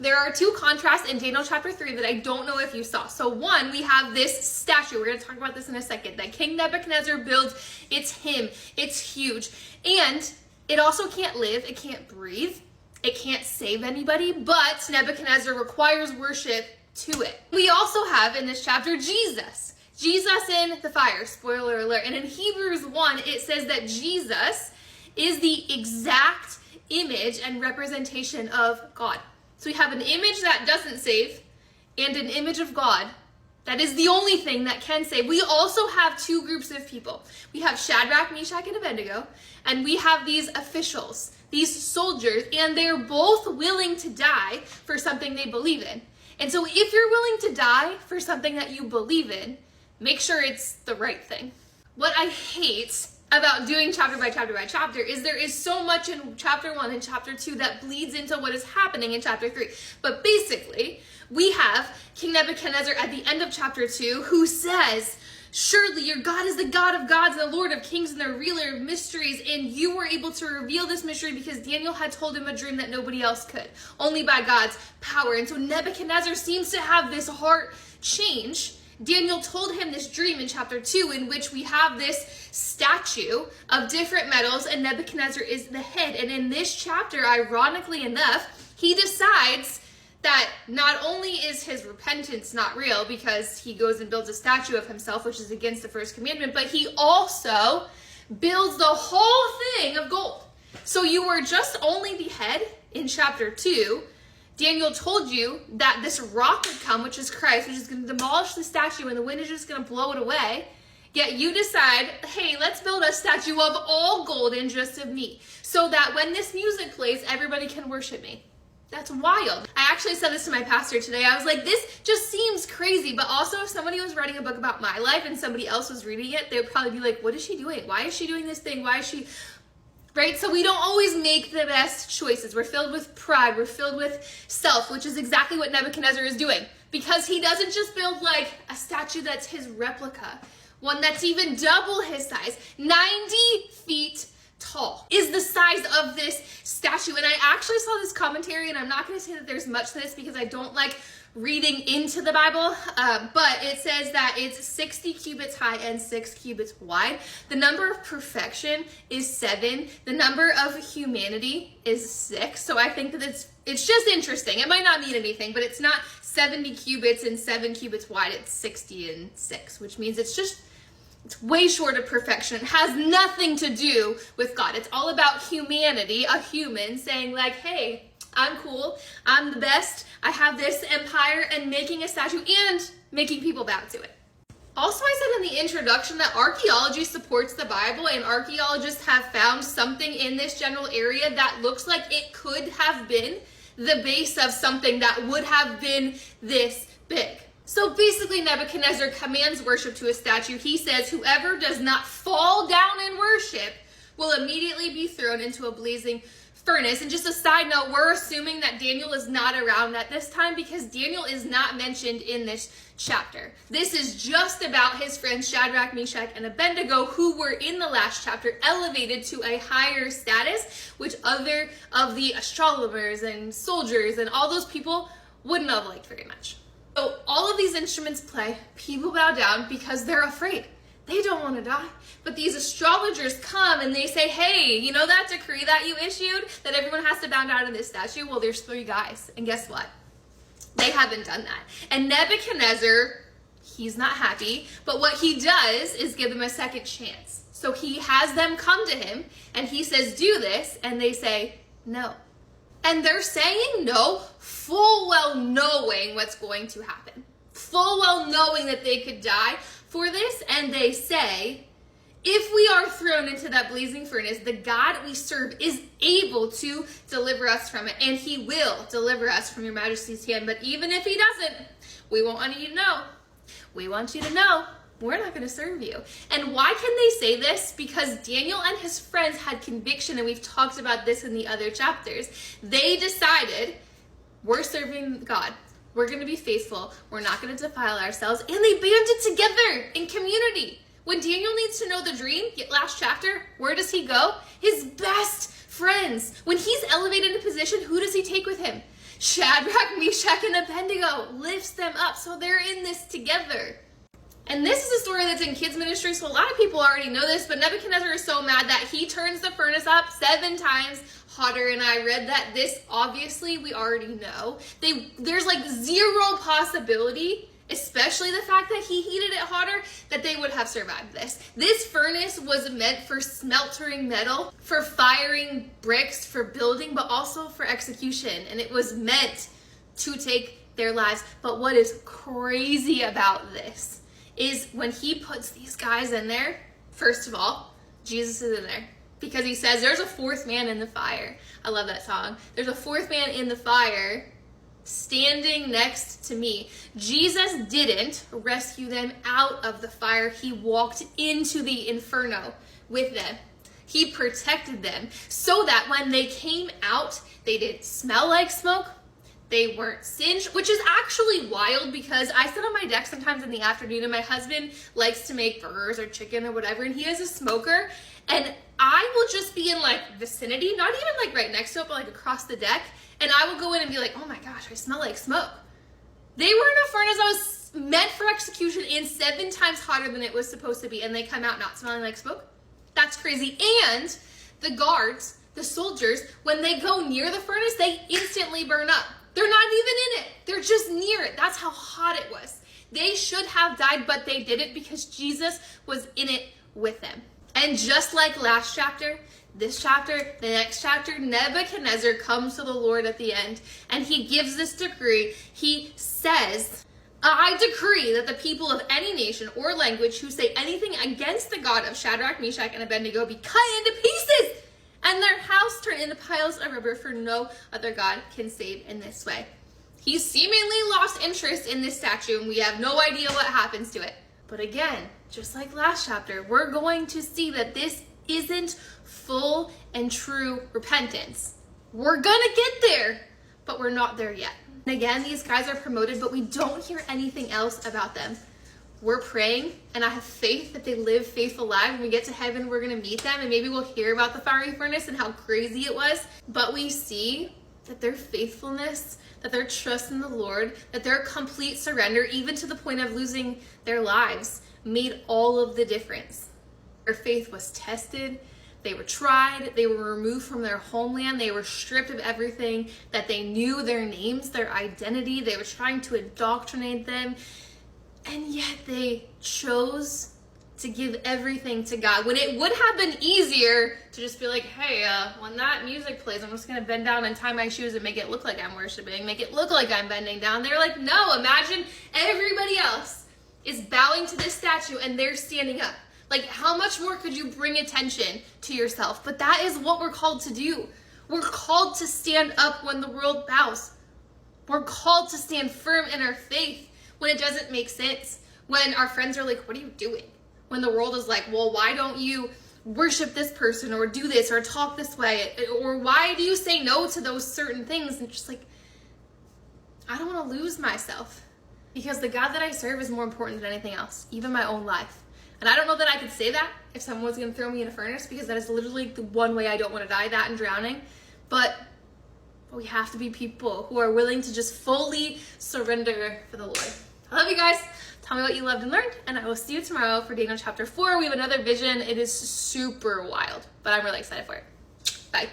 There are two contrasts in Daniel chapter 3 that I don't know if you saw. So one, we have this statue. We're going to talk about this in a second. That King Nebuchadnezzar builds. It's him. It's huge. And it also can't live. It can't breathe. It can't save anybody. But Nebuchadnezzar requires worship to it. We also have in this chapter Jesus. Jesus in the fire. Spoiler alert. And in Hebrews 1, it says that Jesus is the exact image and representation of God. So we have an image that doesn't save and an image of God that is the only thing that can save. We also have two groups of people. We have Shadrach, Meshach, and Abednego, and we have these officials, these soldiers, and they're both willing to die for something they believe in. And so if you're willing to die for something that you believe in, make sure it's the right thing. What I hate about doing chapter by chapter by chapter is there is so much in chapter 1 and chapter 2 that bleeds into what is happening in chapter 3. But basically, we have King Nebuchadnezzar at the end of chapter 2 who says, surely your God is the God of gods and the Lord of kings and the revealer of mysteries, and you were able to reveal this mystery because Daniel had told him a dream that nobody else could, only by God's power. And so Nebuchadnezzar seems to have this heart change. Daniel told him this dream in chapter 2 in which we have this statue of different metals and Nebuchadnezzar is the head. And in this chapter, ironically enough, he decides that not only is his repentance not real because he goes and builds a statue of himself, which is against the first commandment, but he also builds the whole thing of gold. So you were just only the head in chapter 2. Daniel told you that this rock would come, which is Christ, which is going to demolish the statue and the wind is just going to blow it away. Yet you decide, hey, let's build a statue of all gold and just of me, so that when this music plays, everybody can worship me. That's wild. I actually said this to my pastor today. I was like, this just seems crazy. But also, if somebody was writing a book about my life and somebody else was reading it, they would probably be like, what is she doing? Why is she doing this thing? Why is she... Right? So we don't always make the best choices. We're filled with pride. We're filled with self, which is exactly what Nebuchadnezzar is doing. Because he doesn't just build like a statue that's his replica, one that's even double his size, 90 feet tall is the size of this statue. And I actually saw this commentary, and I'm not going to say that there's much to this because I don't like reading into the Bible, but it says that it's 60 cubits high and 6 cubits wide. The number of perfection is 7. The number of humanity is 6. So I think that it's just interesting. It might not mean anything, but it's not 70 cubits and 7 cubits wide. It's 60 and 6, which means it's way short of perfection. It has nothing to do with God. It's all about humanity, a human saying like, hey, I'm cool, I'm the best, I have this empire, and making a statue and making people bow to it. Also, I said in the introduction that archaeology supports the Bible, and archaeologists have found something in this general area that looks like it could have been the base of something that would have been this big. So basically, Nebuchadnezzar commands worship to a statue. He says, whoever does not fall down in worship will immediately be thrown into a blazing furnace. And just a side note, we're assuming that Daniel is not around at this time because Daniel is not mentioned in this chapter. This is just about his friends Shadrach, Meshach, and Abednego, who were in the last chapter elevated to a higher status, which other of the astronomers and soldiers and all those people wouldn't have liked very much. So all of these instruments play, people bow down because they're afraid. They don't want to die. But these astrologers come and they say, hey, you know that decree that you issued that everyone has to bow down to this statue? Well, there's 3 guys. And guess what? They haven't done that. And Nebuchadnezzar, he's not happy. But what he does is give them a second chance. So he has them come to him and he says, do this. And they say, no. And they're saying no, full well knowing what's going to happen. Full well knowing that they could die for this. And they say, if we are thrown into that blazing furnace, the God we serve is able to deliver us from it. And he will deliver us from your majesty's hand. But even if he doesn't, we want you to know. We want you to know we're not going to serve you. And why can they say this? Because Daniel and his friends had conviction, and we've talked about this in the other chapters. They decided, we're serving God. We're going to be faithful. We're not going to defile ourselves. And they banded together in community. When Daniel needs to know the dream, last chapter, where does he go? His best friends. When he's elevated in position, who does he take with him? Shadrach, Meshach, and Abednego lifts them up, so they're in this together. And this is a story that's in kids ministry, so a lot of people already know this, but Nebuchadnezzar is so mad that he turns the furnace up 7 times hotter, and I read that this, obviously, we already know. There's like 0 possibility, especially the fact that he heated it hotter, that they would have survived this. This furnace was meant for smelting metal, for firing bricks, for building, but also for execution, and it was meant to take their lives. But what is crazy about this is when he puts these guys in there, first of all, Jesus is in there. Because he says, there's a 4th man in the fire. I love that song. There's a 4th man in the fire standing next to me. Jesus didn't rescue them out of the fire. He walked into the inferno with them. He protected them so that when they came out, they didn't smell like smoke. They weren't singed, which is actually wild because I sit on my deck sometimes in the afternoon and my husband likes to make burgers or chicken or whatever, and he is a smoker, and I will just be in like vicinity, not even like right next to it, but like across the deck, and I will go in and be like, oh my gosh, I smell like smoke. They were in a furnace that was meant for execution and 7 times hotter than it was supposed to be, and they come out not smelling like smoke? That's crazy. And the guards, the soldiers, when they go near the furnace, they instantly burn up. They're not even in it. They're just near it. That's how hot it was. They should have died, but they didn't because Jesus was in it with them. And just like last chapter, this chapter, the next chapter, Nebuchadnezzar comes to the Lord at the end, and he gives this decree. He says, I decree that the people of any nation or language who say anything against the God of Shadrach, Meshach, and Abednego be cut into pieces, and their house turned into piles of rubber, for no other God can save in this way. He seemingly lost interest in this statue, and we have no idea what happens to it. But again, just like last chapter, we're going to see that this isn't full and true repentance. We're gonna get there, but we're not there yet. And again, these guys are promoted, but we don't hear anything else about them. We're praying, and I have faith that they live faithful lives. When we get to heaven, we're going to meet them, and maybe we'll hear about the fiery furnace and how crazy it was. But we see that their faithfulness, that their trust in the Lord, that their complete surrender, even to the point of losing their lives, made all of the difference. Their faith was tested. They were tried. They were removed from their homeland. They were stripped of everything that they knew, their names, their identity. They were trying to indoctrinate them. And yet they chose to give everything to God. When it would have been easier to just be like, hey, when that music plays, I'm just going to bend down and tie my shoes and make it look like I'm worshiping, make it look like I'm bending down. They're like, no, imagine everybody else is bowing to this statue and they're standing up. Like, how much more could you bring attention to yourself? But that is what we're called to do. We're called to stand up when the world bows. We're called to stand firm in our faith when it doesn't make sense, when our friends are like, what are you doing? When the world is like, well, why don't you worship this person or do this or talk this way? Or why do you say no to those certain things? And just like, I don't want to lose myself because the God that I serve is more important than anything else, even my own life. And I don't know that I could say that if someone was going to throw me in a furnace, because that is literally the one way I don't want to die, that and drowning. But we have to be people who are willing to just fully surrender for the Lord. I love you guys. Tell me what you loved and learned, and I will see you tomorrow for Daniel chapter 4. We have another vision. It is super wild, but I'm really excited for it. Bye.